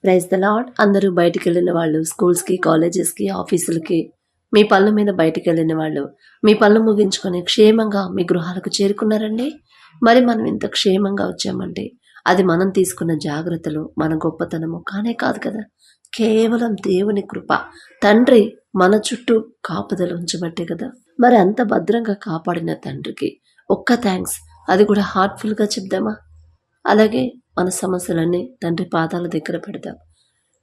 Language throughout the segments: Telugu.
Praise the lord. అందరూ బయటికి వెళ్ళిన వాళ్ళు స్కూల్స్కి, కాలేజెస్కి, ఆఫీసులకి, మీ పనుల మీద బయటికి వెళ్ళిన వాళ్ళు మీ పనులు ముగించుకొని క్షేమంగా మీ గృహాలకు చేరుకున్నారండి. మరి మనం ఇంత క్షేమంగా వచ్చామంటే అది మనం తీసుకున్న జాగ్రత్తలు, మన గొప్పతనము కానే కాదు కదా, కేవలం దేవుని కృప. తండ్రి మన చుట్టూ కాపుదల ఉంచబట్టే కదా. మరి అంత భద్రంగా కాపాడిన తండ్రికి ఒక్క థ్యాంక్స్, అది కూడా హార్ట్ఫుల్గా చెప్దామా? అలాగే మన సమస్యలన్నీ తండ్రి పాదాల దగ్గర పెడదాం.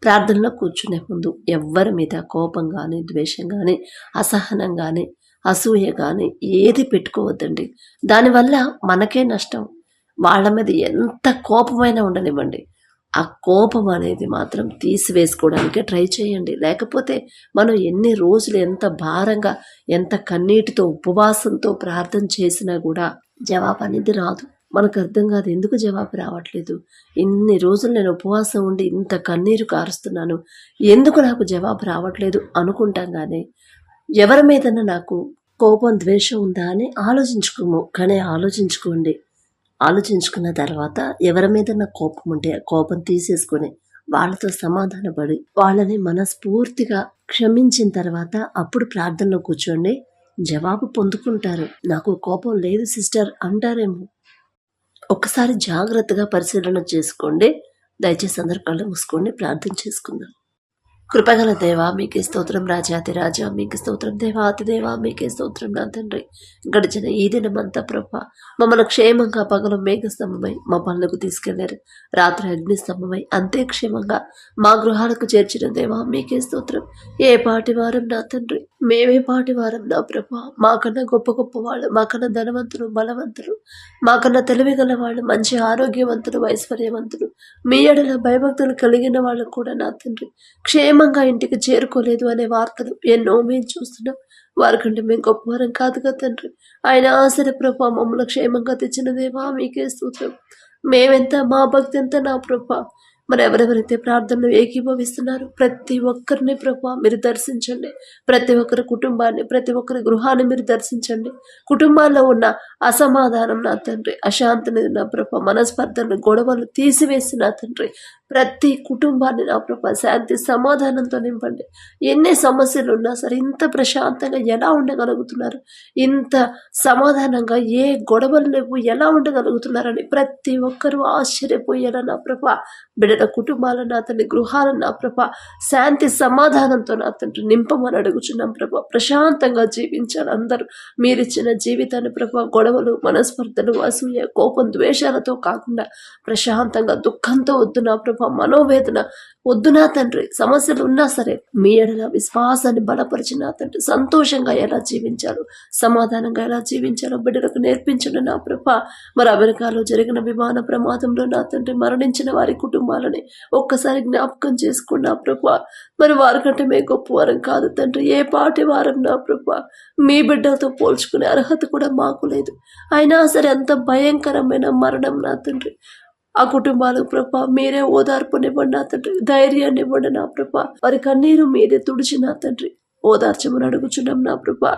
ప్రార్థనలో కూర్చునే ముందు ఎవ్వరి మీద కోపం కానీ, ద్వేషం కానీ, అసహనం కానీ, అసూయ కానీ ఏది పెట్టుకోవద్దండి. దానివల్ల మనకే నష్టం. వాళ్ళ మీద ఎంత కోపమైనా ఉండనివ్వండి, ఆ కోపం అనేది మాత్రం తీసివేసుకోవడానికే ట్రై చేయండి. లేకపోతే మనం ఎన్ని రోజులు ఎంత భారంగా, ఎంత కన్నీటితో, ఉపవాసంతో ప్రార్థన చేసినా కూడా జవాబు అనేది రాదు. మనకు అర్థం కాదు, ఎందుకు జవాబు రావట్లేదు, ఇన్ని రోజులు నేను ఉపవాసం ఉండి ఇంత కన్నీరు కారుస్తున్నాను, ఎందుకు నాకు జవాబు రావట్లేదు అనుకుంటాం. కానీ ఎవరి మీదన్నా నాకు కోపం, ద్వేషం ఉందా అని ఆలోచించుకోము. కానీ ఆలోచించుకున్న తర్వాత ఎవరి మీద నాకు కోపం ఉంటే కోపం తీసేసుకొని వాళ్ళతో సమాధానపడి వాళ్ళని మనస్ఫూర్తిగా క్షమించిన తర్వాత అప్పుడు ప్రార్థనలో కూర్చోండి. జవాబు పొందుకుంటారు. నాకు కోపం లేదు సిస్టర్ అంటారేమో. ఒక్కసారి జాగ్రత్తగా పరిశీలన చేసుకోండి. దయచేసి అందరు కళ్ళు మూసుకోండి, ప్రార్థన చేసుకుందాం. కృపగల దేవా మీకే స్తోత్రం, రాజాతి రాజా మీకే స్తోత్రం, దేవాతి దేవా మీకే స్తోత్రం. నా తండ్రి, గడిచిన ఈ దినమంతా ప్రభా మమ్మల్ని క్షేమంగా పగలు మేఘస్తంభమై మా పనులకు తీసుకెళ్లారు, రాత్రి అగ్నిస్తంభమై అంతే క్షేమంగా మా గృహాలకు చేర్చిన దేవా మీకే స్తోత్రం. ఏ పాటి వారం నా తండ్రి, మేమే పాటి వారం నా ప్రభా. మాకన్నా గొప్ప గొప్ప వాళ్ళు, మాకన్నా ధనవంతులు, బలవంతులు, మాకన్నా తెలివి గల వాళ్ళు, మంచి ఆరోగ్యవంతులు, ఐశ్వర్యవంతులు, మీ ఎడల భయభక్తులు కలిగిన వాళ్ళు కూడా నా తండ్రి క్షేమంగా ఇంటికి చేరుకోలేదు అనే వార్తలు ఎన్నో మేము చూస్తున్నాం. వారికంటే మేము గొప్పవారం కాదు కదా తండ్రి. ఆయన ఆశల ప్రభా మమ్మల్ని క్షేమంగా తెచ్చిన దేవా మీకే స్తోత్రం. మేమెంత, మా భక్తి ఎంత నా ప్రభా. మరి ఎవరెవరైతే ప్రార్థనలు ఏకీభవిస్తున్నారు ప్రతి ఒక్కరిని ప్రభా మీరు దర్శించండి. ప్రతి ఒక్కరి కుటుంబాన్ని, ప్రతి ఒక్కరి గృహాన్ని మీరు దర్శించండి. కుటుంబాల్లో ఉన్న అసమాధానం నా తండ్రి, అశాంతిని నా ప్రభా, మనస్పర్ధలను, గొడవలు తీసివేసి నా తండ్రి ప్రతి కుటుంబాన్ని నా ప్రభా శాంతి సమాధానంతో నింపండి. ఎన్ని సమస్యలు ఉన్నా సరే ఇంత ప్రశాంతంగా ఎలా ఉండగలుగుతున్నారు, ఇంత సమాధానంగా ఏ గొడవలు లేవు ఎలా ఉండగలుగుతున్నారని ప్రతి ఒక్కరూ ఆశ్చర్యపోయేలా నా ప్రభా బిడ్డల కుటుంబాలను, నా తండ్రి గృహాలను నా ప్రభా శాంతి సమాధానంతో నా తండ్రి నింపమని అడుగుచున్నాం ప్రభా. ప్రశాంతంగా జీవించాలి అందరూ. మీరిచ్చిన జీవితాన్ని ప్రభా గొడవలు, మనస్పర్ధలు, అసూయ, కోపం, ద్వేషాలతో కాకుండా ప్రశాంతంగా, దుఃఖంతో వద్దు నా ప్రభా, మనోవేదన వద్దు నా తండ్రి. సమస్యలు ఉన్నా సరే మీ ఎడల విశ్వాసాన్ని బలపరిచి నా తండ్రి సంతోషంగా ఎలా జీవించాలో, సమాధానంగా ఎలా జీవించాలో బిడ్డలకు నేర్పించండి నా ప్రభా. మరి అమెరికాలో జరిగిన విమాన ప్రమాదంలో నా తండ్రి మరణించిన వారి కుటుంబాలని ఒక్కసారి జ్ఞాపకం చేసుకోండి నా ప్రభా. మరి వారికంటే మేము గొప్పవారం కాదు తండ్రి, ఏ పాటి వారం నా ప్రభా. మీ బిడ్డలతో పోల్చుకునే అర్హత కూడా మాకు లేదు. అయినా సరే అంత భయంకరమైన మరణం నా తండ్రి. ఆ కుటుంబాలకు ప్రభా మీరే ఓదార్పునివ్వండి నా తండ్రి, ధైర్యాన్ని ఇవ్వండి నా ప్రభా. వారి కన్నీరు మీరే తుడిచి నా తండ్రి ఓదార్చమని అడుగుచున్నాం నా ప్రభా.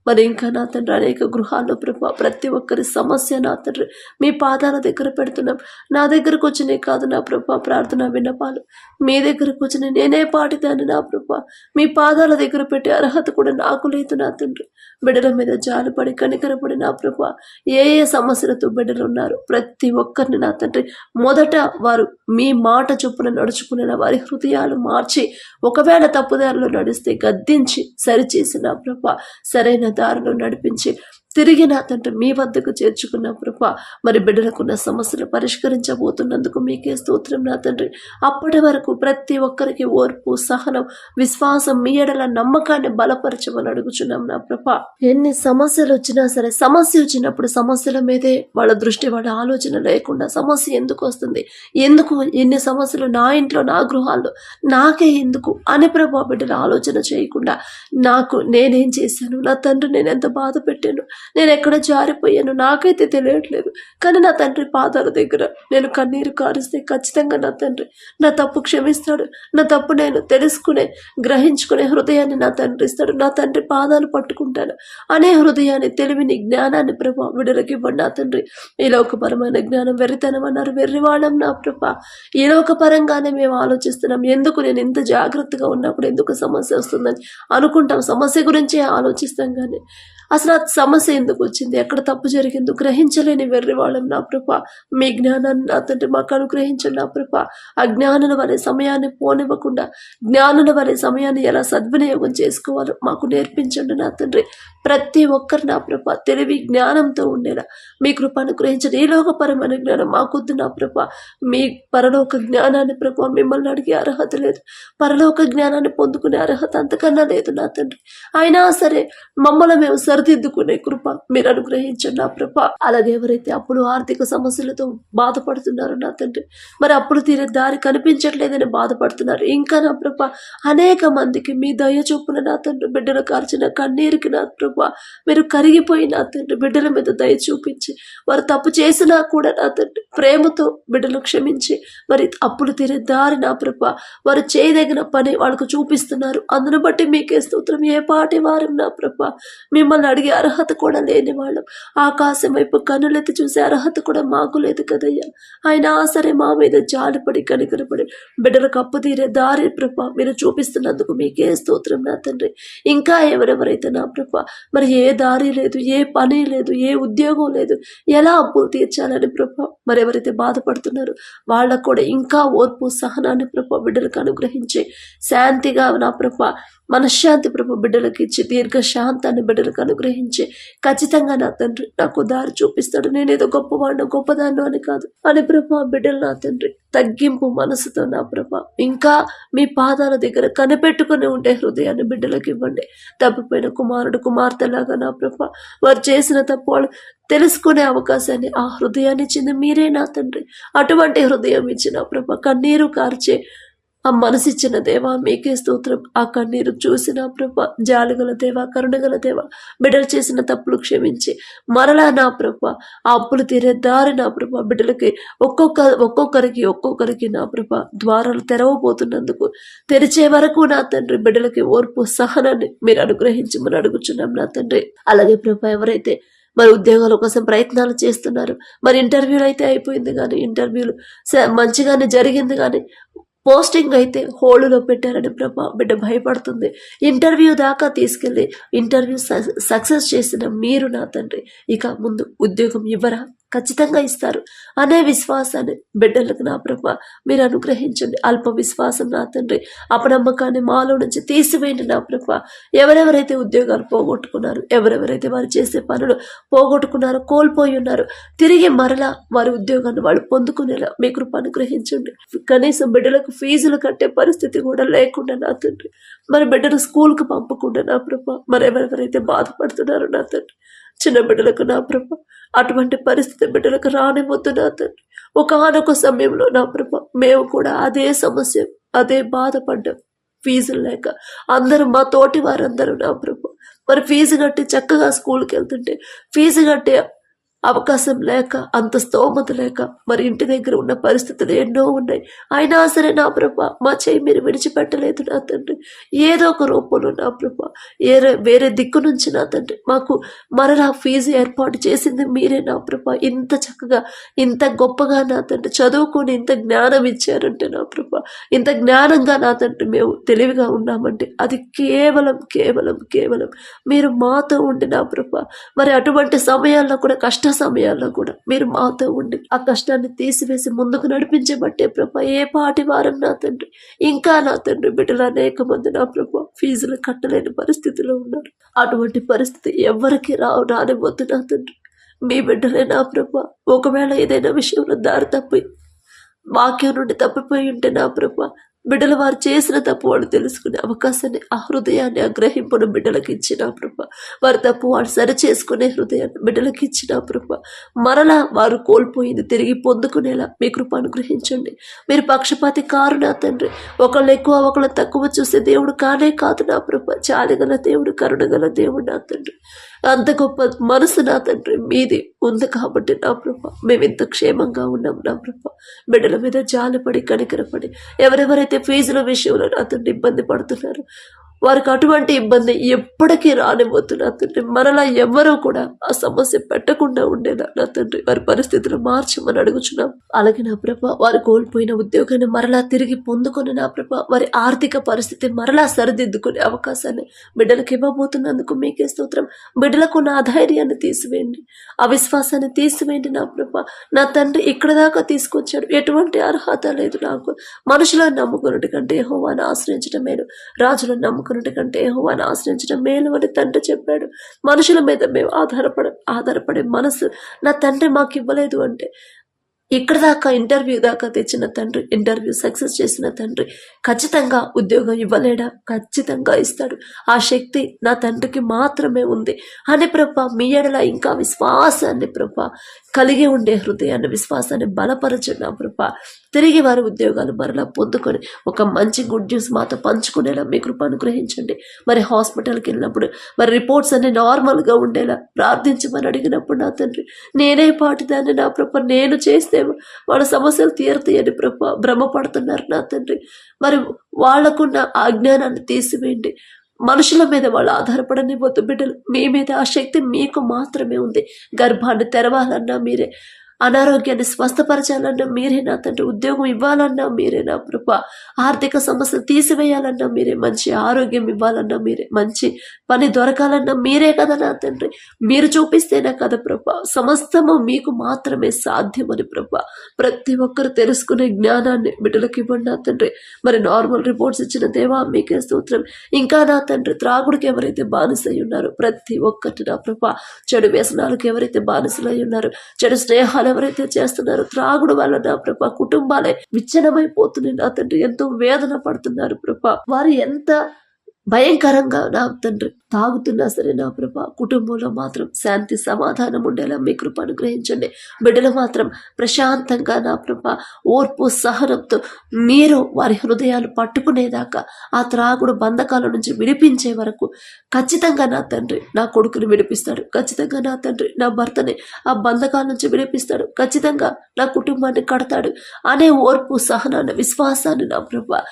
మరి ఇంకా నా తండ్రి అనేక గృహాల్లో ప్రభా ప్రతి ఒక్కరి సమస్య నా తండ్రి మీ పాదాల దగ్గర పెడుతున్నాం. నా దగ్గరకు వచ్చినాయి కాదు నా ప్రభా ప్రార్థన విన్నపాలు, మీ దగ్గరకు వచ్చిన నేనే పాటిదాన్ని నా ప్రభా. మీ పాదాల దగ్గర పెట్టే అర్హత కూడా నాకు లేదు నా తండ్రి. బిడ్డల మీద జాలిపడి కనికరపడి నా ప్రభా ఏ ఏ సమస్యలతో బిడ్డలు ఉన్నారు ప్రతి ఒక్కరిని నా తండ్రి మొదట వారు మీ మాట చొప్పున నడుచుకునేలా వారి హృదయాలు మార్చి, ఒకవేళ తప్పుదారిలో నడిస్తే గద్దించి సరిచేసి నా ప్రభా సరైన దారిలో నడిపించి తిరిగి నా తండ్రి మీ వద్దకు చేర్చుకున్న ప్రభా. మరి బిడ్డలకున్న సమస్యలు పరిష్కరించబోతున్నందుకు మీకే స్తోత్రం నా తండ్రి. అప్పటి వరకు ప్రతి ఒక్కరికి ఓర్పు, సహనం, విశ్వాసం, మీ ఎడల నమ్మకాన్ని బలపరచమని అడుగుచున్నాం నా ప్రభా. ఎన్ని సమస్యలు వచ్చినా సరే సమస్య వచ్చినప్పుడు సమస్యల మీదే వాళ్ళ దృష్టి, వాళ్ళ ఆలోచన లేకుండా సమస్య ఎందుకు వస్తుంది, ఎందుకు ఎన్ని సమస్యలు నా ఇంట్లో, నా గృహాల్లో, నాకే ఎందుకు అని ప్రభా బిడ్డలు ఆలోచన చేయకుండా నాకు నేనేం చేశాను, నా తండ్రి నేను ఎంత బాధ పెట్టాను, నేను ఎక్కడ జారిపోయాను నాకైతే తెలియట్లేదు. కానీ నా తండ్రి పాదాల దగ్గర నేను కన్నీరు కారిస్తే ఖచ్చితంగా నా తండ్రి నా తప్పు క్షమిస్తాడు. నా తప్పు నేను తెలుసుకునే గ్రహించుకునే హృదయాన్ని నా తండ్రి ఇస్తాడు. నా తండ్రి పాదాలు పట్టుకుంటాను అనే హృదయాన్ని, తెలివిని, జ్ఞానాన్ని ప్రభా విడుదలకి ఇవ్వండి నా తండ్రి. ఈ లోకపరమైన జ్ఞానం వెర్రితనం అన్నారు. వెర్రివాళ్ళం నా ప్రభా. ఈ లోకపరంగానే మేము ఆలోచిస్తున్నాం. ఎందుకు నేను ఇంత జాగ్రత్తగా ఉన్నప్పుడు ఎందుకు సమస్య వస్తుందని అనుకుంటాం. సమస్య గురించే ఆలోచిస్తాం కానీ అసలు ఆ సమస్య ఎందుకు వచ్చింది, ఎక్కడ తప్పు జరిగిందో గ్రహించలేని వెర్రివాళ్ళం నా ప్రభా. మీ జ్ఞానాన్ని నా తండ్రి మాకు అనుగ్రహించండి నా ప్రభా. అజ్ఞానుల వలె సమయాన్ని పోనివ్వకుండా జ్ఞానుల వలె సమయాన్ని ఎలా సద్వినియోగం చేసుకోవాలో మాకు నేర్పించండి నా తండ్రి. ప్రతి ఒక్కరు నా ప్రభా తెలివి జ్ఞానంతో ఉండేలా మీ కృప అనుగ్రహించండి. ఈ లోకపరమైన జ్ఞానం మాకొద్దు నా ప్రభా. మీ పరలోక జ్ఞానాన్ని ప్రభా మిమ్మల్ని అడిగే అర్హత లేదు. పరలోక జ్ఞానాన్ని పొందుకునే అర్హత అంతకన్నా లేదు నా తండ్రి. అయినా సరే మమ్మల్ని మేము సరిదిద్దుకునే కృప మీరు అనుగ్రహించండి నా ప్రభా. అలాగే ఎవరైతే అప్పుడు ఆర్థిక సమస్యలతో బాధపడుతున్నారో నా తండ్రి, మరి అప్పుడు తీరే దారి కనిపించట్లేదని బాధపడుతున్నారు. ఇంకా నా ప్రభా అనేక మందికి మీ దయ చొప్పున నా తండ్రి బిడ్డలు కార్చిన కన్నీరుకి నా ప్రభా మీరు కరిగిపోయి నా తండ్రి బిడ్డల మీద దయ చూపించి, వారు తప్పు చేసినా కూడా నా తండ్రి ప్రేమతో బిడ్డలు క్షమించి మరి అప్పుడు తీరే దారి నా ప్రభా వారు చేయదగిన పని వాళ్ళకు చూపిస్తున్నారు. అందును బట్టి మీకే స్తోత్రం. ఏ పాటి వారం నా ప్రభా మిమ్మల్ని అడిగే అర్హత కూడా లేని వాళ్ళం. ఆకాశం వైపు కన్నులెత్తి చూసే అర్హత కూడా మాకు లేదు కదయ్యా. అయినా సరే మా మీద జాలిపడి కనికరపడి బిడ్డలకు అప్పు తీరే దారి ప్రభా మీరు చూపిస్తున్నందుకు మీకే స్తోత్రం నా తండ్రి. ఇంకా ఎవరెవరైతే నా ప్రభా మరి ఏ దారి లేదు, ఏ పని లేదు, ఏ ఉద్యోగం లేదు, ఎలా అప్పులు తీర్చాలని ప్రభా మరి ఎవరైతే బాధపడుతున్నారో వాళ్ళకు కూడా ఇంకా ఓర్పు సహనాన్ని ప్రభా బిడ్డలకు అనుగ్రహించి శాంతిగా నా ప్రభా మనశ్శాంతి ప్రభు బిడ్డలకు ఇచ్చి దీర్ఘ శాంతాన్ని బిడ్డలకు అనుగ్రహించి ఖచ్చితంగా నా తండ్రి నాకు దారి చూపిస్తాడు. నేనేదో గొప్పవాడినో గొప్పదాన్నో అని కాదు అని ప్రభా బిడ్డలు నా తండ్రి తగ్గింపు మనసుతో నా ప్రభా ఇంకా మీ పాదాల దగ్గర కనిపెట్టుకుని ఉండే హృదయాన్ని బిడ్డలకు ఇవ్వండి. తప్పిపోయిన కుమారుడు కుమార్తెలాగా నా ప్రభా వారు చేసిన తప్పు వాళ్ళు తెలుసుకునే అవకాశాన్ని ఆ హృదయాన్ని ఇచ్చింది మీరే నా తండ్రి. అటువంటి హృదయం ఇచ్చిన ప్రభా కన్నీరు కార్చే ఆ మనసిచ్చిన దేవా మీకే స్తోత్రం. ఆ కన్నీరు చూసిన ప్రభా జాలిగల దేవా కరుణగల దేవా బిడ్డలు చేసిన తప్పులు క్షమించి మరలా నా ప్రభా ఆ అప్పులు తీరే దారి నా ప్రభా బిడ్డలకి ఒక్కొక్కరికి నా ప్రభా ద్వారాలు తెరవబోతున్నందుకు తెరిచే వరకు నా తండ్రి బిడ్డలకి ఓర్పు సహనాన్ని మీరు అనుగ్రహించమని అడుగుచున్నాం నా తండ్రి. అలాగే ప్రభా ఎవరైతే మరి ఉద్యోగాల కోసం ప్రయత్నాలు చేస్తున్నారు, మరి ఇంటర్వ్యూలు అయితే అయిపోయింది కానీ ఇంటర్వ్యూలు మంచిగానే జరిగింది కానీ పోస్టింగ్ అయితే హోల్డ్లో పెట్టారని ప్రభా బిడ్డ భయపడుతుంది. ఇంటర్వ్యూ దాకా తీసుకెళ్ళి ఇంటర్వ్యూ సక్సెస్ చేసిన మీరు నా తండ్రి ఇక ముందు ఉద్యోగం ఇవ్వరా, ఖచ్చితంగా ఇస్తారు అనే విశ్వాసాన్ని బిడ్డలకు నా ప్రభా మీరు అనుగ్రహించండి. అల్ప విశ్వాసం నా తండ్రి అపనమ్మకాన్ని మాలో నుంచి తీసివేయండి నా ప్రభా. ఎవరెవరైతే ఉద్యోగాలు పోగొట్టుకున్నారు, ఎవరెవరైతే వారు చేసే పనులు పోగొట్టుకున్నారో కోల్పోయి ఉన్నారు, తిరిగి మరలా వారి ఉద్యోగాన్ని వాళ్ళు పొందుకునేలా మీ కృప అనుగ్రహించండి. కనీసం బిడ్డలకు ఫీజులు కట్టే పరిస్థితి కూడా లేకుండా నా తండ్రి మరి బిడ్డను స్కూల్కి పంపకుండా నా ప్రభా మరి ఎవరెవరైతే బాధపడుతున్నారో నా తండ్రి చిన్న బిడ్డలకు నా ప్రభా అటువంటి పరిస్థితి బిడ్డలకు రానివద్దు నా తండ్రి. ఒకనొక సమయంలో నా ప్రభా మేము కూడా అదే సమస్య అదే బాధపడ్డాం. ఫీజులు లేక అందరూ మా తోటి వారందరూ నా ప్రభా మరి ఫీజు కట్టి చక్కగా స్కూల్కి వెళ్తుంటే ఫీజు కట్టే అవకాశం లేక అంత స్తోమత లేక మరి ఇంటి దగ్గర ఉన్న పరిస్థితులు ఎన్నో ఉన్నాయి. అయినా సరే నా ప్రభా మా చేయి మీరు విడిచిపెట్టలేదు నా తండ్రి. ఏదో ఒక రూపంలో నా ప్రభా వేరే దిక్కు నుంచి నా తండ్రి మాకు మరలా ఫీజు ఏర్పాటు చేసింది మీరే నా ప్రభా. ఇంత చక్కగా ఇంత గొప్పగా నా తండ్రి చదువుకొని ఇంత జ్ఞానం ఇచ్చారంటే నా ప్రభా ఇంత జ్ఞానంగా నా తండ్రి మేము తెలివిగా ఉన్నామంటే అది కేవలం కేవలం కేవలం మీరు మాతో ఉండి నా ప్రభా మరి అటువంటి సమయాల్లో కూడా కష్ట సమయాల్లో కూడా మీరు మాతో ఉండి ఆ కష్టాన్ని తీసివేసి ముందుకు నడిపించబట్టే ప్రభా ఏ పాటి వారం నా తండ్రి ఇంకా నా తండ్రి బిడ్డలు అనేక మంది నా ప్రభా ఫీజులు కట్టలేని పరిస్థితిలో ఉన్నారు. అటువంటి పరిస్థితి ఎవరికి రానివ్వద్దు నా తండ్రి. మీ బిడ్డలే నా ప్రభా ఒకవేళ ఏదైనా విషయంలో దారి తప్పి వాక్యం నుండి తప్పిపోయి ఉంటే నా ప్రభా బిడ్డలు వారు చేసిన తప్పు వాళ్ళు తెలుసుకునే అవకాశాన్ని ఆ హృదయాన్ని ఆ గ్రహింపును బిడ్డలకు ఇచ్చిన ప్రభా వారి తప్పు వాళ్ళు సరి చేసుకునే హృదయాన్ని బిడ్డలకు ఇచ్చిన ప్రభా మరలా వారు కోల్పోయింది తిరిగి పొందుకునేలా మీ కృప అనుగ్రహించండి. మీరు పక్షపాతి కారు నా తండ్రి. ఒకళ్ళు ఎక్కువ ఒకళ్ళు తక్కువ చూసే దేవుడు కానే కాదు నా ప్రభా. చాలిగల దేవుడు కరుణగల దేవుడు నా తండ్రి. అంత గొప్ప మనసు నా తండ్రి మీది ఉంది కాబట్టి నా ప్రభ మేము ఇంత క్షేమంగా ఉన్నాం నా ప్రభ. బిడ్డల మీద జాలిపడి కనికరపడి ఎవరెవరైతే ఫీజుల విషయంలో నా తండ్రి ఇబ్బంది పడుతున్నారు, వారికి అటువంటి ఇబ్బంది ఎప్పటికీ రానిపోతున్నా తండ్రి. మరలా ఎవరూ కూడా ఆ సమస్య పెట్టకుండా ఉండేలా నా తండ్రి వారి పరిస్థితులు మార్చమని అడుగుచున్నాం. అలాగే నా ప్రభ వారు కోల్పోయిన ఉద్యోగాన్ని మరలా తిరిగి పొందుకొని నా ప్రభ వారి ఆర్థిక పరిస్థితి మరలా సరిదిద్దుకునే అవకాశాన్ని బిడ్డలకు ఇవ్వబోతున్నందుకు మీకే స్తోత్రం. బిడ్డలకు నా ధైర్యాన్ని తీసివేయండి, అవిశ్వాసాన్ని తీసివేయండి నా ప్రభ. నా తండ్రి ఇక్కడ దాకా తీసుకొచ్చాడు, ఎటువంటి అర్హత లేదు నాకు. మనుషులను నమ్ముకున్నట్టు కంటే యెహోవాను ఆశ్రయించడం మేలు, రాజులను నమ్ముకున్నట్టు కంటే యెహోవాను ఆశ్రయించడం మేలు అని తండ్రి చెప్పాడు. మనుషుల మీద మేము ఆధారపడే మనసు నా తండ్రి మాకు ఇవ్వలేదు అంటే, ఇక్కడ దాకా ఇంటర్వ్యూ దాకా తెచ్చిన తండ్రి, ఇంటర్వ్యూ సక్సెస్ చేసిన తండ్రి ఖచ్చితంగా ఉద్యోగం ఇవ్వలేడా? ఖచ్చితంగా ఇస్తాడు. ఆ శక్తి నా తండ్రికి మాత్రమే ఉంది అని ప్రభ మీ ఎడల ఇంకా విశ్వాసాన్ని ప్రభ కలిగి ఉండే హృదయాన్ని, విశ్వాసాన్ని బలపరచండి నా ప్రభ. తిరిగి వారి ఉద్యోగాలు మరలా పొందుకొని ఒక మంచి గుడ్ న్యూస్ మాతో పంచుకునేలా మీ కృప అనుగ్రహించండి. మరి హాస్పిటల్కి వెళ్ళినప్పుడు మరి రిపోర్ట్స్ అన్ని నార్మల్గా ఉండేలా ప్రార్థించమని అడిగినప్పుడు నా తండ్రి నేనే పాటిదాన్ని నా ప్రభ, నేను చేస్తే వాళ్ళ సమస్యలు తీరుతాయని ప్రభ భ్రమపడుతున్నారు నా తండ్రి. మరి వాళ్లకున్న అజ్ఞానాన్ని తీసివేయండి. మనుషుల మీద వాళ్ళు ఆధారపడనివ్వద్దు బిడ్డలు, మీ మీద ఆ శక్తి మీకు మాత్రమే ఉంది. గర్భాన్ని తెరవాలన్నా మీరే, అనారోగ్యాన్ని స్వస్థపరచాలన్నా మీరే నా తండ్రి, ఉద్యోగం ఇవ్వాలన్నా మీరే నా ప్రభ, ఆర్థిక సమస్యలు తీసివేయాలన్నా మీరే, మంచి ఆరోగ్యం ఇవ్వాలన్నా మీరే, మంచి పని దొరకాలన్నా మీరే కదా నా తండ్రి. మీరు చూపిస్తేనే కదా ప్రభ, సమస్తము మీకు మాత్రమే సాధ్యమని ప్రభ. ప్రతి ఒక్కరు తెలుసుకునే జ్ఞానాన్ని బిడ్డలకు ఇవ్వండి నా తండ్రి. మరి నార్మల్ రిపోర్ట్స్ ఇచ్చిన దేవా మీకే స్తోత్రం. ఇంకా నా తండ్రి త్రాగుడికి ఎవరైతే బానిసై ఉన్నారో ప్రతి ఒక్కటి నా ప్రభ, చెడు వ్యసనాలకు ఎవరైతే బానిసలై ఉన్నారో, చెడు స్నేహాలు ఎవరైతే చేస్తున్నారో, త్రాగుడు వల్ల నా ప్రభ కుటుంబాలే విచ్ఛిన్నమైపోతున్నాయి నా తండ్రి. ఎంతో వేదన పడుతున్నారు ప్రభ. వారు ఎంత భయంకరంగా నా తండ్రి తాగుతున్నా సరే నా ప్రభ, కుటుంబంలో మాత్రం శాంతి సమాధానం ఉండేలా మీ కృప అనుగ్రహించండి. బిడ్డలు మాత్రం ప్రశాంతంగా నా ప్రభ ఓర్పు సహనంతో మీరు వారి హృదయాలు పట్టుకునేదాకా, ఆ త్రాగుడు బంధకాల నుంచి విడిపించే వరకు ఖచ్చితంగా నా తండ్రి నా కొడుకుని విడిపిస్తాడు, ఖచ్చితంగా నా తండ్రి నా భర్తని ఆ బంధకాల నుంచి విడిపిస్తాడు, ఖచ్చితంగా నా కుటుంబాన్ని కడతాడు అనే ఓర్పు సహనాన్ని, విశ్వాసాన్ని నా ప్రభ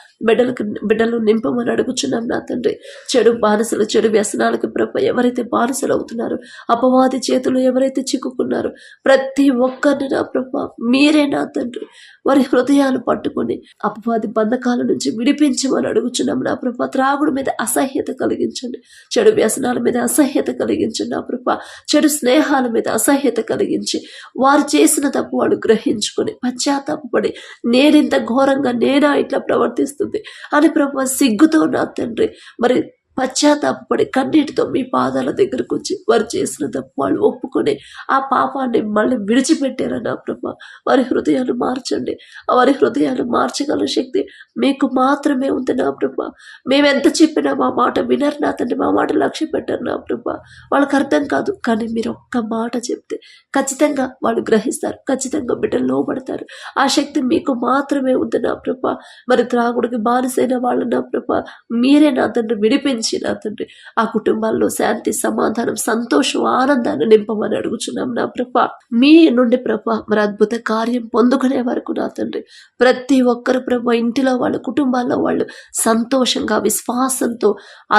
బిడ్డలు నింపమని అడుగుచున్నాం నా తండ్రి. చెడు బానిసలు, చెడు వ్యసనాలకు ప్రభ ఎవరైతే బానిసలు అవుతున్నారో, అపవాది చేతులు ఎవరైతే చిక్కుకున్నారో ప్రతి ఒక్కరిని నా ప్రభ మీరే నా తండ్రి వారి హృదయాలు పట్టుకొని అపవాది బంధకాల నుంచి విడిపించమని అడుగుచున్నాం నా ప్రభ. త్రాగుడు మీద అసహ్యత కలిగించండి, చెడు వ్యసనాల మీద అసహ్యత కలిగించండి నా ప్రభ. చెడు స్నేహాల మీద అసహ్యత కలిగించి వారు చేసిన తప్పు వాడు గ్రహించుకొని పశ్చాత్తాపడి నేనింత ఘోరంగా నేనా ఇట్లా ప్రవర్తిస్తుంది అని ప్రభ సిగ్గుతో నా తండ్రి మరి పశ్చాత్తాపడి కన్నీటితో మీ పాదాల దగ్గరకు వచ్చి వారు చేసిన తప్పు వాళ్ళు ఒప్పుకొని ఆ పాపాన్ని మళ్ళీ విడిచిపెట్టారా నా ప్రభ. వారి హృదయాలు మార్చండి, వారి హృదయాలు మార్చగల శక్తి మీకు మాత్రమే ఉంది నా ప్రభ. మేమెంత చెప్పినా మా మాట వినరు నా తండ్రి, మా మాట లక్ష్య పెట్టారు నా ప్రభ. వాళ్ళకి అర్థం కాదు, కానీ మీరు ఒక్క మాట చెప్తే ఖచ్చితంగా వాళ్ళు గ్రహిస్తారు, ఖచ్చితంగా బిడ్డలు లోబడతారు. ఆ శక్తి మీకు మాత్రమే ఉంది నా ప్రభ. మరి త్రాగుడికి బానిసైన వాళ్ళు నా ప్రభ మీరే నా తండ్రి విడిపించి నా తండ్రి ఆ కుటుంబాల్లో శాంతి సమాధానం సంతోషం ఆనందాన్ని నింపమని అడుగుచున్నాం నా ప్రభ. మీ నుండి ప్రభ మరి అద్భుత కార్యం పొందుకునే వరకు నా తండ్రి ప్రతి ఒక్కరు ప్రభ ఇంటిలో వాళ్ళ కుటుంబాల్లో వాళ్ళు సంతోషంగా విశ్వాసంతో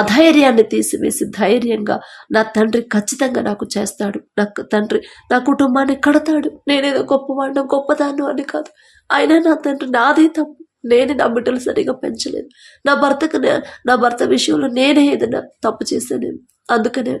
అధైర్యాన్ని తీసివేసి ధైర్యంగా నా తండ్రి ఖచ్చితంగా నాకు చేస్తాడు, నాకు తండ్రి నా కుటుంబాన్ని కడతాడు. నేనేదో గొప్పవాడినో గొప్పదాన్నో అని కాదు, అయినా నా తండ్రి నాదే తప్పు, నేనే నా బిడ్డలు సరిగా పెంచలేదు, నా భర్త విషయంలో నేనే ఏదైనా తప్పు చేశానేమో, అందుకనే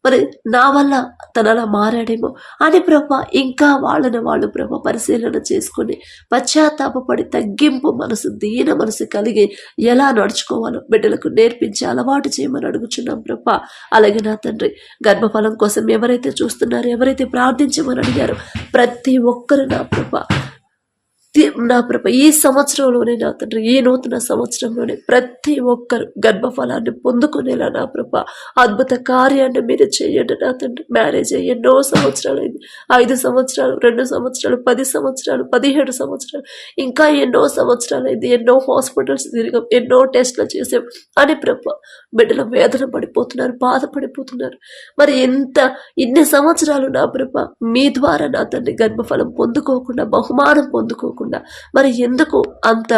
మరి నా వల్ల తన అలా మారాడేమో అని ప్రభ ఇంకా వాళ్ళు ప్రభ పరిశీలన చేసుకుని పశ్చాత్తాపడి తగ్గింపు మనసు, దీన మనసు కలిగి ఎలా నడుచుకోవాలో బిడ్డలకు నేర్పించి అలవాటు చేయమని అడుగుచున్నాం ప్రభ. అలాగే నా తండ్రి గర్భఫలం కోసం ఎవరైతే చూస్తున్నారో, ఎవరైతే ప్రార్థించమని అడిగారో ప్రతి ఒక్కరు నా ప్రభ నా ప్రభ ఈ సంవత్సరంలోనే నా తండ్రి, ఈ నూతన సంవత్సరంలోనే ప్రతి ఒక్కరు గర్భఫలాన్ని పొందుకునేలా నా ప్రభ అద్భుత కార్యాన్ని మీరు చేయండి నా తండ్రి. మ్యారేజ్ అయ్యి ఎన్నో సంవత్సరాలు అయింది, 5 సంవత్సరాలు, 2 సంవత్సరాలు, 10 సంవత్సరాలు, 17 సంవత్సరాలు, ఇంకా ఎన్నో సంవత్సరాలు అయింది. ఎన్నో హాస్పిటల్స్ తిరిగాం, ఎన్నో టెస్ట్లు చేసాం అని ప్రభ బిడ్డల వేదన పడిపోతున్నారు, బాధపడిపోతున్నారు. మరి ఇన్ని సంవత్సరాలు నా ప్రభ మీ ద్వారా నా తండ్రి గర్భఫలం పొందుకోకుండా, బహుమానం పొందుకోకుండా మరి ఎందుకు అంత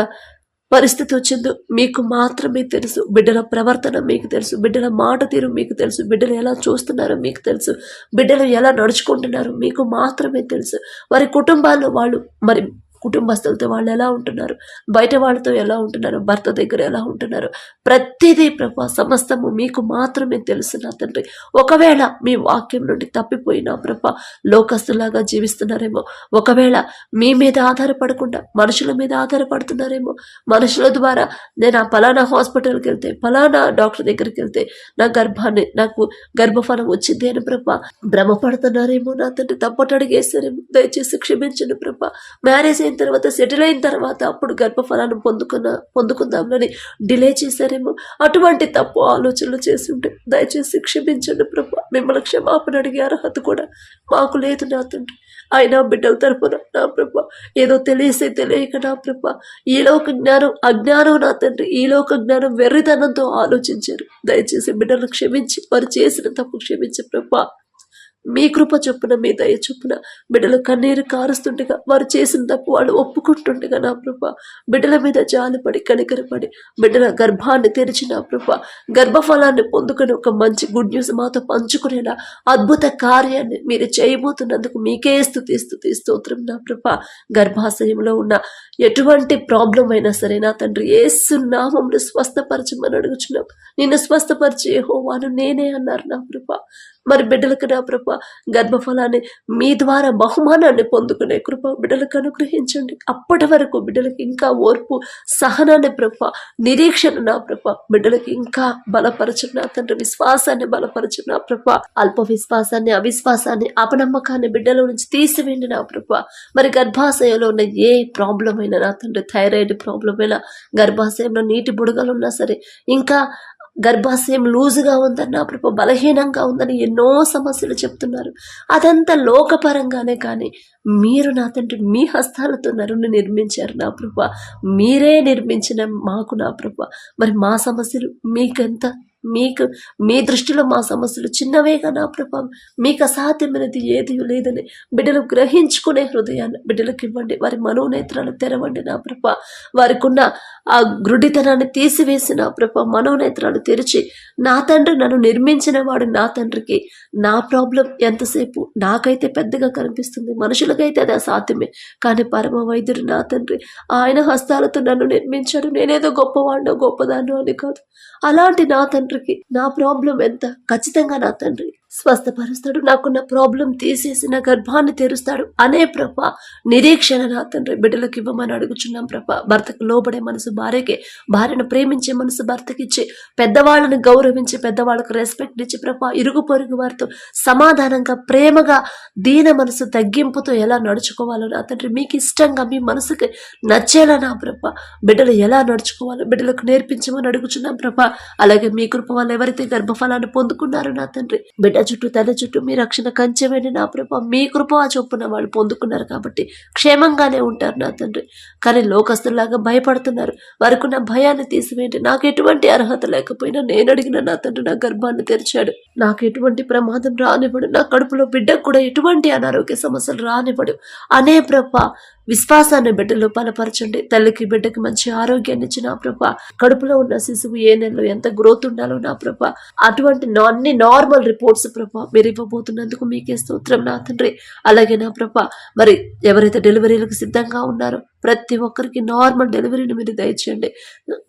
పరిస్థితి వచ్చిందో మీకు మాత్రమే తెలుసు. బిడ్డల ప్రవర్తన మీకు తెలుసు, బిడ్డల మాట తీరు మీకు తెలుసు, బిడ్డలు ఎలా చూస్తున్నారో మీకు తెలుసు, బిడ్డలు ఎలా నడుచుకుంటున్నారో మీకు మాత్రమే తెలుసు. వారి కుటుంబాల్లో వాళ్ళు మరి కుటుంబస్తులతో వాళ్ళు ఎలా ఉంటున్నారు, బయట వాళ్ళతో ఎలా ఉంటున్నారు, భర్త దగ్గర ఎలా ఉంటున్నారు, ప్రతిదీ ప్రభా సమస్తము మీకు మాత్రమే తెలుసు నా తండ్రి. ఒకవేళ మీ వాక్యం నుండి తప్పిపోయినా ప్రభా లోకస్తులాగా జీవిస్తున్నారేమో, ఒకవేళ మీ మీద ఆధారపడకుండా మనుషుల మీద ఆధారపడుతున్నారేమో, మనుషుల ద్వారా నేను ఆ ఫలానా హాస్పిటల్కి వెళ్తే, ఫలానా డాక్టర్ దగ్గరికి వెళ్తే నాకు గర్భఫలం వచ్చింది అని ప్రభా భ్రమపడుతున్నారేమో నా తండ్రి. తప్పటడిగేశారేమో, దయచేసి క్షమించండి ప్రభా. మ్యారేజ్ అయిన తర్వాత, సెటిల్ అయిన తర్వాత అప్పుడు గర్భఫలాన్ని పొందుకుందామని డిలే చేశారేమో, అటువంటి తప్పు ఆలోచనలు చేసి ఉంటే దయచేసి క్షమించండి ప్రభా. మిమ్మల్ని క్షమాపణ అడిగే అర్హత కూడా మాకు లేదు నా తండ్రి. అయినా బిడ్డల తరపున నా ప్రభా ఏదో తెలియక నా ప్రభా ఈ లోక జ్ఞానం అజ్ఞానం నా తండ్రి, ఈ లోక జ్ఞానం వెర్రితనంతో ఆలోచించారు. దయచేసి బిడ్డలు క్షమించి వారు చేసిన తప్పు క్షమించి ప్రభా. మీ కృప చొప్పున, మీ దయ చొప్పున బిడ్డలు కన్నీరు కారుస్తుండగా, వారు చేసిన తప్పు వాళ్ళు ఒప్పుకుంటుండగా నా ప్రభా బిడ్డల మీద జాలిపడి కనికరపడి బిడ్డల గర్భాన్ని తెరిచి నా ప్రభా గర్భఫలాన్ని పొందుకొని ఒక మంచి గుడ్ న్యూస్ మాతో పంచుకునేలా అద్భుత కార్యాన్ని మీరు చేయబోతున్నందుకు మీకే స్తుతి స్తోత్రం నా ప్రభా. గర్భాశయంలో ఉన్న ఎటువంటి ప్రాబ్లం అయినా సరే నా తండ్రి యేసు నామములో స్వస్థపరచమని అడుగుచున్నాం. నిన్ను స్వస్థపరిచే యెహోవాను నేనే అన్నారు నా ప్రభా. మరి బిడ్డలకు నా ప్రభ గర్భఫలాన్ని మీ ద్వారా బహుమానాన్ని పొందుకునే కృప బిడ్డలకు అనుగ్రహించండి. అప్పటి వరకు బిడ్డలకి ఇంకా ఓర్పు, సహనాన్ని ప్రభ, నిరీక్షణ నా ప్రభ బిడ్డలకి ఇంకా బలపరచు నా తండ్రి. విశ్వాసాన్ని బలపరచు నా ప్రభ. అల్ప విశ్వాసాన్ని, అవిశ్వాసాన్ని, అపనమ్మకాన్ని బిడ్డల నుంచి తీసివేయండి నా ప్రభ. మరి గర్భాశయంలో ఉన్న ఏ ప్రాబ్లం అయినా నా తండ్రి, థైరాయిడ్ ప్రాబ్లం అయినా, గర్భాశయంలో నీటి బుడగలు ఉన్నా సరే, ఇంకా గర్భాశయం లూజుగా ఉందని నా ప్రభ, బలహీనంగా ఉందని ఎన్నో సమస్యలు చెప్తున్నారు. అదంతా లోకపరంగానే, కానీ మీరు నా తండ్రి మీ హస్తాలతో నరుని నిర్మించారు నా ప్రభ. మీరే నిర్మించిన మాకు నా ప్రభ మరి మా సమస్యలు మీ దృష్టిలో మా సమస్యలు చిన్నవేగా నా ప్రభా. మీకు అసాధ్యమైనది ఏది లేదని బిడ్డలు గ్రహించుకునే హృదయాన్ని బిడ్డలకు ఇవ్వండి. వారి మనోనేత్రాలు తెరవండి నా ప్రభా. వారికి ఉన్న ఆ గ్రుడితనాన్ని తీసివేసి నా ప్రభా మనోనేత్రాలు తెరిచి, నా తండ్రి నన్ను నిర్మించిన వాడు నా తండ్రికి నా ప్రాబ్లం ఎంతసేపు నాకైతే పెద్దగా కనిపిస్తుంది, మనుషులకైతే అది అసాధ్యమే, కానీ పరమ వైద్యుడు నా తండ్రి ఆయన హస్తాలతో నన్ను నిర్మించాడు. నేనేదో గొప్పవాడినో గొప్పదాన్నో అని కాదు. అలాంటి నా తండ్రికి నా ప్రాబ్లం ఎంత ఖచ్చితంగా నా తండ్రి స్వస్థపరుస్తాడు. నాకున్న ప్రాబ్లం తీసేసి నా గర్భాన్ని తెరుస్తాడు అనే ప్రభ నిరీక్షణ నా తండ్రి బిడ్డలకు ఇవ్వమని అడుగుచున్నాం ప్రభ. భర్తకు లోబడే మనసు భార్యకే, భార్యను ప్రేమించే మనసు భర్తకిచ్చి, పెద్దవాళ్ళని గౌరవించి పెద్దవాళ్ళకు రెస్పెక్ట్ ఇచ్చి ప్రభ, ఇరుగు పొరుగు వారితో సమాధానంగా, ప్రేమగా, దీన మనసు తగ్గింపుతో ఎలా నడుచుకోవాలో నా తండ్రి మీకు ఇష్టంగా మీ మనసుకి నచ్చేలా నా ప్రభ బిడ్డలు ఎలా నడుచుకోవాలో బిడ్డలకు నేర్పించమని అడుగుచున్నాం ప్రభ. అలాగే మీ కృప వాళ్ళు ఎవరైతే గర్భఫలాన్ని పొందుకున్నారో నా తండ్రి బిడ్డ చుట్టూ, తల్లి చుట్టూ మీ రక్షణ కంచెవేండి నా ప్రభ. మీ కృప చొప్పున వాళ్ళు పొందుకున్నారు కాబట్టి క్షేమంగానే ఉంటారు నా తండ్రి. కానీ లోకస్తులాగా భయపడుతున్నారు. వారికి ఉన్న భయాన్ని తీసివేయండి. నాకు ఎటువంటి అర్హత లేకపోయినా నేను అడిగిన నా తండ్రి నా గర్భాన్ని తెరిచాడు. నాకు ఎటువంటి ప్రమాదం రానివ్వడు. నా కడుపులో బిడ్డకు కూడా ఎటువంటి అనారోగ్య సమస్యలు రానివ్వడు అనే ప్రభ విశ్వాసాన్ని బిడ్డలో బలపరచండి. తల్లికి బిడ్డకి మంచి ఆరోగ్యాన్ని ఇచ్చి నా ప్రభ, కడుపులో ఉన్న శిశువు ఏ నెలలో ఎంత గ్రోత్ ఉండాలో నా ప్రభ, అటువంటి అన్ని నార్మల్ రిపోర్ట్స్ ప్రభ మీరు ఇవ్వబోతున్నందుకు మీకే స్తోత్రం నా తండ్రి. అలాగే నా ప్రభ మరి ఎవరైతే డెలివరీలకు సిద్ధంగా ఉన్నారో ప్రతి ఒక్కరికి నార్మల్ డెలివరీని మీరు దయచేయండి.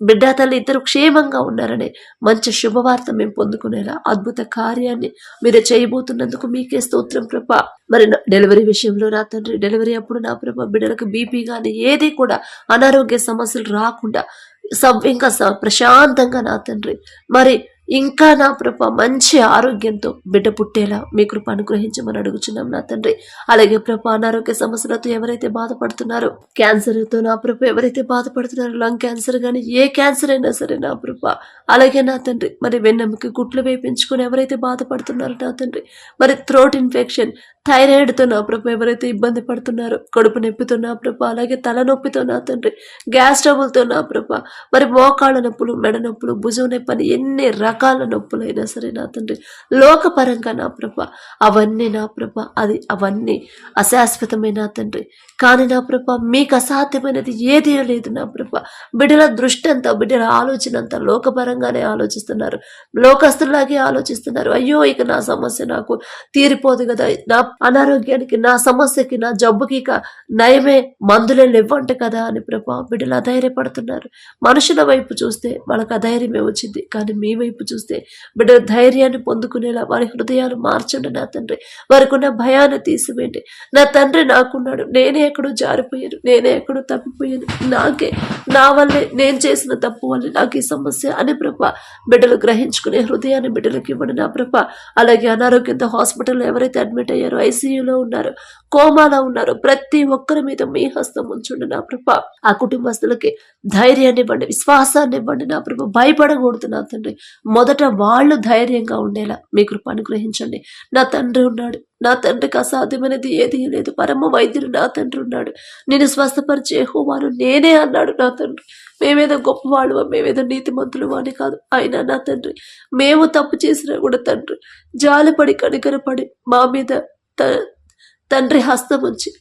బిడ్డ తల్లి ఇద్దరు క్షేమంగా ఉన్నారనే మంచి శుభవార్త మేము పొందుకునేలా అద్భుత కార్యాన్ని మీరు చేయబోతున్నందుకు మీకే స్తోత్రం ప్రభ. మరి డెలివరీ విషయంలో నా తండ్రి, డెలివరీ అప్పుడు నా ప్రభ బిడ్డలకు బీపీ కానీ ఏది కూడా అనారోగ్య సమస్యలు రాకుండా ఇంకా ప్రశాంతంగా నా తండ్రి మరి ఇంకా నా ప్రభ మంచి ఆరోగ్యంతో బిడ్డ పుట్టేలా మీ కృప అనుగ్రహించమని అడుగుచున్నాం నా తండ్రి. అలాగే ప్రభ అనారోగ్య సమస్యలతో ఎవరైతే బాధపడుతున్నారో, క్యాన్సర్తో నా ప్రభ ఎవరైతే బాధపడుతున్నారో, లంగ్ క్యాన్సర్ కానీ ఏ క్యాన్సర్ అయినా సరే నా ప్రభ, అలాగే నా తండ్రి మరి వెన్నెముకి గుట్లు వేయించుకొని ఎవరైతే బాధపడుతున్నారో నా తండ్రి, మరి థ్రోట్ ఇన్ఫెక్షన్, థైరాయిడ్తో నా ప్రభ ఎవరైతే ఇబ్బంది పడుతున్నారో, కడుపు నొప్పితో నా ప్రభ, అలాగే తలనొప్పితో నా తండ్రి, గ్యాస్ ట్రబుల్తో నా ప్రభ, మరి మోకాళ్ళ నొప్పులు, మెడ నొప్పులు, భుజం నొప్పి అని ఎన్ని రకాల నొప్పులైనా సరే నా తండ్రి, లోకపరంగా నా ప్రభ అవన్నీ నా ప్రభ అవన్నీ అశాశ్వతమైన నా తండ్రి. కానీ నా ప్రభ మీకు అసాధ్యమైనది ఏదీ లేదు నా ప్రభ. బిడ్డల దృష్టి అంతా, బిడ్డల ఆలోచన అంతా లోకపరంగానే ఆలోచిస్తున్నారు, లోకస్తులాగే ఆలోచిస్తున్నారు. అయ్యో ఇక నా సమస్య నాకు తీరిపోదు కదా, నా అనారోగ్యానికి, నా సమస్యకి, నా జబ్బుకి ఇక నయమే, మందులే లేవంట కదా అని ప్రభా బిడ్డలు అధైర్యపడుతున్నారు. మనుషుల వైపు చూస్తే వాళ్ళకి అధైర్యమే వచ్చింది, కానీ మీ వైపు చూస్తే బిడ్డల ధైర్యాన్ని పొందుకునేలా వారి హృదయాలు మార్చండి నా తండ్రి. వారికి ఉన్న భయాన్ని తీసివేయండి నా తండ్రి. నాకున్నాడు, నేనే ఎక్కడో జారిపోయాను, నేనే ఎక్కడో తప్పిపోయాను, నా వల్లే, నేను చేసిన తప్పు వల్లే నాకు ఈ సమస్య అని ప్రభా బిడ్డలు గ్రహించుకునే హృదయాన్ని బిడ్డలకు ఇవ్వండి నా ప్రభా. అలాగే అనారోగ్యంతో హాస్పిటల్లో ఎవరైతే అడ్మిట్ అయ్యారో, ఐసీయూలో ఉన్నారు, కోమాలో ఉన్నారు, ప్రతి ఒక్కరి మీద మీ హస్తం ఉంచండి నా ప్రభా. ఆ కుటుంబస్తులకి ధైర్యాన్ని ఇవ్వండి, విశ్వాసాన్ని ఇవ్వండి నా ప్రభా. భయపడకూడదు నా తండ్రి, మొదట వాళ్ళు ధైర్యంగా ఉండేలా మీ కృప అనుగ్రహించండి. నా తండ్రి ఉన్నాడు, నా తండ్రికి అసాధ్యమైనది ఏదీ లేదు. పరమ వైద్యుడు నా తండ్రి ఉన్నాడు, నేను స్వస్థపరిచే యెహోవాను నేనే అన్నాడు నా తండ్రి. మేమేదో గొప్పవాళ్ళు, మేమేదో నీతిమంతులు అని కాదు. అయినా నా తండ్రి మేము తప్పు చేసినా కూడా తండ్రి జాలిపడి కనికరపడి మా మీద తండ్రి హస్తం ఉంచి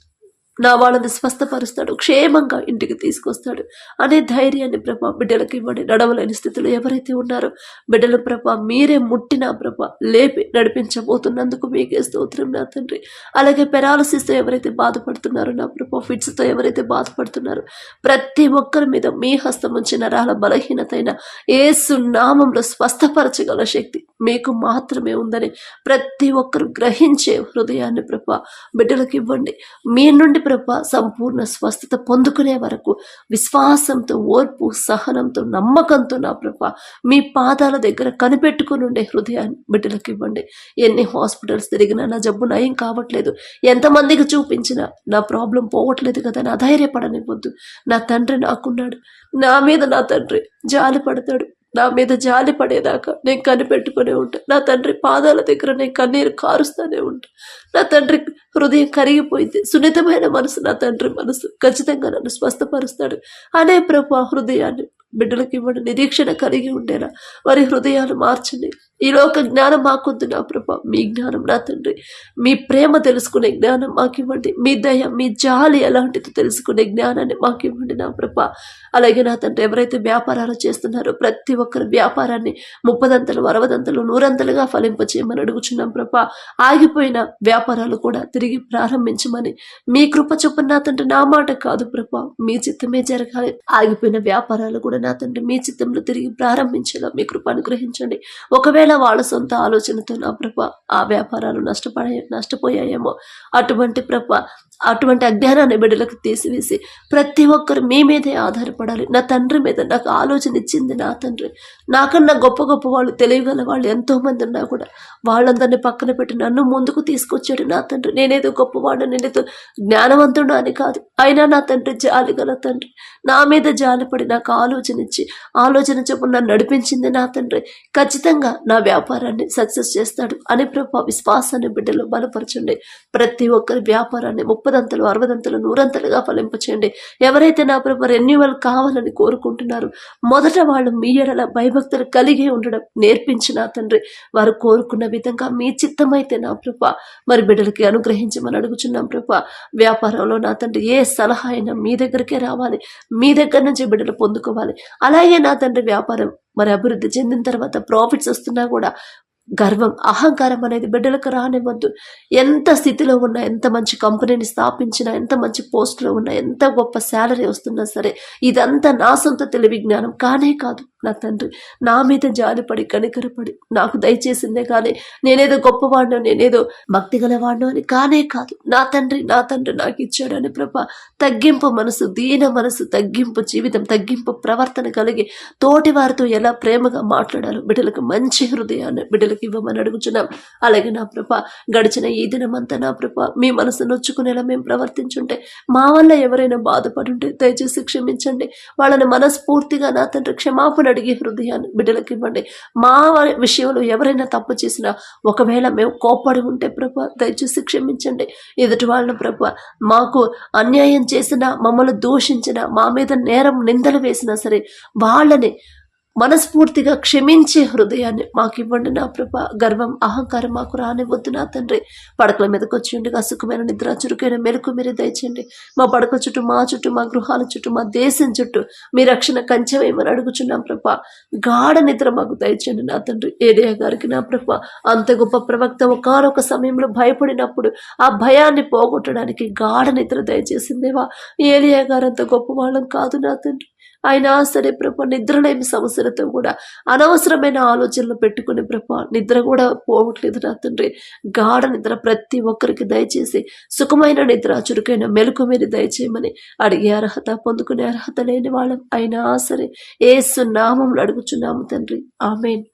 నా వాళ్ళని స్వస్థపరుస్తాడు, క్షేమంగా ఇంటికి తీసుకొస్తాడు అనే ధైర్యాన్ని ప్రభా బిడ్డలకు ఇవ్వండి. నడవలేని స్థితిలో ఎవరైతే ఉన్నారో బిడ్డల ప్రభా మీరే ముట్టినా ప్రభా లేపి నడిపించబోతున్నందుకు మీకే స్తోత్రం నా తండ్రి. అలాగే పెరాలసిస్తో ఎవరైతే బాధపడుతున్నారో నా ప్రభా, ఫిట్స్తో ఎవరైతే బాధపడుతున్నారో ప్రతి ఒక్కరి మీద మీ హస్తం ఉంచి నరాల బలహీనతైన యేసు నామంలో స్వస్థపరచగల శక్తి మీకు మాత్రమే ఉందని ప్రతి ఒక్కరు గ్రహించే హృదయాన్ని ప్రభా బిడ్డలకు ఇవ్వండి. మీ నుండి ప్రభా సంపూర్ణ స్వస్థత పొందుకునే వరకు విశ్వాసంతో, ఓర్పు, సహనంతో, నమ్మకంతో నా ప్రభా మీ పాదాల దగ్గర కనిపెట్టుకుని ఉండే హృదయాన్ని బిడ్డలకు ఇవ్వండి. ఎన్ని హాస్పిటల్స్ తిరిగినా నా జబ్బు నయం కావట్లేదు, ఎంతమందికి చూపించినా నా ప్రాబ్లం పోవట్లేదు కదా అని అధైర్యపడనివ్వద్దు. నా తండ్రి నాకున్నాడు, నా మీద నా తండ్రి జాలి పడతాడు. నా మీద జాలి పడేదాకా నేను కనిపెట్టుకునే ఉంటా. నా తండ్రి పాదాల దగ్గర నేను కన్నీరు కారుస్తూనే ఉంటా. నా తండ్రి హృదయం కరిగిపోయింది, సున్నితమైన మనసు నా తండ్రి మనసు, ఖచ్చితంగా నన్ను స్వస్థపరుస్తాడు అనే ప్రభు హృదయాన్ని బిడ్డలకి ఇవ్వండి. నిరీక్షణ కలిగి ఉండేలా వారి హృదయాలు మార్చండి. ఈ లోక జ్ఞానం మాకొద్దు నా ప్రభా, మీ జ్ఞానం నా తండ్రి, మీ ప్రేమ తెలుసుకునే జ్ఞానం మాకివ్వండి. మీ దయ, మీ జాలి ఎలాంటిది తెలుసుకునే జ్ఞానాన్ని మాకివ్వండి నా ప్రభా. అలాగే నా తండ్రి ఎవరైతే వ్యాపారాలు చేస్తున్నారో ప్రతి ఒక్కరి వ్యాపారాన్ని 30 60 100 ఫలింపచేయమని అడుగుచున్నాం ప్రభా. ఆగిపోయిన వ్యాపారాలు కూడా తిరిగి ప్రారంభించమని మీ కృప చొప్పున నా తండ్రి, నా మాట కాదు ప్రభా, మీ చిత్తమే జరగాలి. ఆగిపోయిన వ్యాపారాలు కూడా నా తండ్రి మీ చిత్తంలో తిరిగి ప్రారంభించేలా మీ కృప అనుగ్రహించండి. ఒకవేళ వాళ్ళ సొంత ఆలోచనతో నా ప్రభ ఆ వ్యాపారాలు నష్టపోయాయేమో, అటువంటి అజ్ఞానాన్ని బిడ్డలకు తీసివేసి ప్రతి ఒక్కరు మీ మీదే ఆధారపడాలి. నా తండ్రి మీద నాకు ఆలోచన ఇచ్చింది నా తండ్రి. నాకన్నా గొప్ప గొప్ప వాళ్ళు, తెలియగల వాళ్ళు ఎంతోమంది ఉన్నా కూడా వాళ్ళందరినీ పక్కన పెట్టి నన్ను ముందుకు తీసుకొచ్చాడు నా తండ్రి. నేనేదో గొప్పవాడు, నేనేదో జ్ఞానవంతుడు అని కాదు. అయినా నా తండ్రి జాలి గల తండ్రి, నా మీద జాలిపడి నాకు ఆలోచన ఇచ్చి ఆలోచన చొప్పున నన్ను నడిపించింది నా తండ్రి. ఖచ్చితంగా నా వ్యాపారాన్ని సక్సెస్ చేస్తాడు అని ప్రభు విశ్వాసాన్ని బిడ్డలు బలపరచండి. ప్రతి ఒక్కరి వ్యాపారాన్ని 30 60 100 ఫలింపచేయండి. ఎవరైతే నా ప్రభు రెన్యువల్ కావాలని కోరుకుంటున్నారు, మొదట వాళ్ళు మీ ఎడల భయభక్తులు కలిగి ఉండడం నేర్పించిన తండ్రి. వారు కోరుకున్న విధంగా మీ చిత్తమైతే నా ప్రభు మరి బిడ్డలకి అనుగ్రహించమని అడుగుచున్నాం ప్రభు. వ్యాపారంలో నా తండ్రి ఏ సలహా అయినా మీ దగ్గరికే రావాలి, మీ దగ్గర నుంచి బిడ్డలు పొందుకోవాలి. అలాగే నా తండ్రి వ్యాపారం మరి అభివృద్ధి చెందిన తర్వాత ప్రాఫిట్స్ వస్తున్నా కూడా గర్వం, అహంకారం అనేది బిడ్డలకు రానివ్వద్దు. ఎంత స్థితిలో ఉన్నా, ఎంత మంచి కంపెనీని స్థాపించినా, ఎంత మంచి పోస్టులో ఉన్నా, ఎంత గొప్ప శాలరీ వస్తున్నా సరే ఇదంతా నా సొంత తెలివి జ్ఞానం కానే కాదు. నా తండ్రి నా మీద జాలిపడి కనికరపడి నాకు దయచేసిందే కానీ నేనేదో గొప్పవాడినో నేనేదో భక్తి గలవాడినో అని కానే కాదు. నా తండ్రి నాకు ఇచ్చాడని ప్రభా తగ్గింపు మనసు, దీన మనసు, తగ్గింపు జీవితం, తగ్గింపు ప్రవర్తన కలిగి తోటి వారితో ఎలా ప్రేమగా మాట్లాడాలో బిడ్డలకు మంచి హృదయాన్ని బిడ్డలకు ఇవ్వమని అడుగుచున్నాం. అలాగే నా ప్రభా గడిచిన ఈ దినమంతా నా ప్రభా మీ మనసు నొచ్చుకునేలా మేము ప్రవర్తించుంటే, మా వల్ల ఎవరైనా బాధపడుంటే దయచేసి క్షమించండి. వాళ్ళని మనస్ఫూర్తిగా నా తండ్రి క్షమాపణ అడిగే హృదయాన్ని బిడ్డలకు ఇవ్వండి. మా విషయంలో ఎవరైనా తప్పు చేసినా, ఒకవేళ మేము కోప్పడి ఉంటే ప్రభా దయచేసి క్షమించండి. ఎదుటి వాళ్ళ ప్రభా మాకు అన్యాయం చేసినా, మమ్మల్ని దూషించినా, మా మీద నేరం నిందలు వేసినా సరే వాళ్ళని మనస్ఫూర్తిగా క్షమించే హృదయాన్ని మాకు ఇవ్వండి నా ప్రభా. గర్వం అహంకారం మాకు రానివద్దు నా తండ్రి. పడకల మీదకి వచ్చి ఉండగా సుఖమైన నిద్ర, చురుకైన మెలకు మీరు దయచేయండి. మా పడకల చుట్టూ, మా చుట్టూ, మా గృహాల చుట్టూ, మా దేశం చుట్టూ మీ రక్షణ కంచెవేయమని అడుగుచున్నాం ప్రభా. గాఢ నిద్ర మాకు దయచేయండి నా తండ్రి. ఏలియా గారికి నా ప్రభా అంత గొప్ప ప్రవక్త ఒకనొక సమయంలో భయపడినప్పుడు ఆ భయాన్ని పోగొట్టడానికి గాఢ నిద్ర దయచేసిందేవా. ఏలియా గారు అంత గొప్ప వాళ్ళం కాదు నా తండ్రి. అయినా సరే ప్రభా నిద్రలేని సమస్యలతో కూడా అనవసరమైన ఆలోచనలు పెట్టుకుని ప్రభా నిద్ర కూడా పోవట్లేదు నా తండ్రి. గాఢ నిద్ర ప్రతి ఒక్కరికి దయచేసి సుఖమైన నిద్ర, చురుకైన మెలకు మీరు దయచేయమని అడిగే అర్హత, పొందుకునే అర్హత లేని వాళ్ళం అయినా సరే యేసు నామములో అడుగుచున్నాము తండ్రి. ఆమేన్.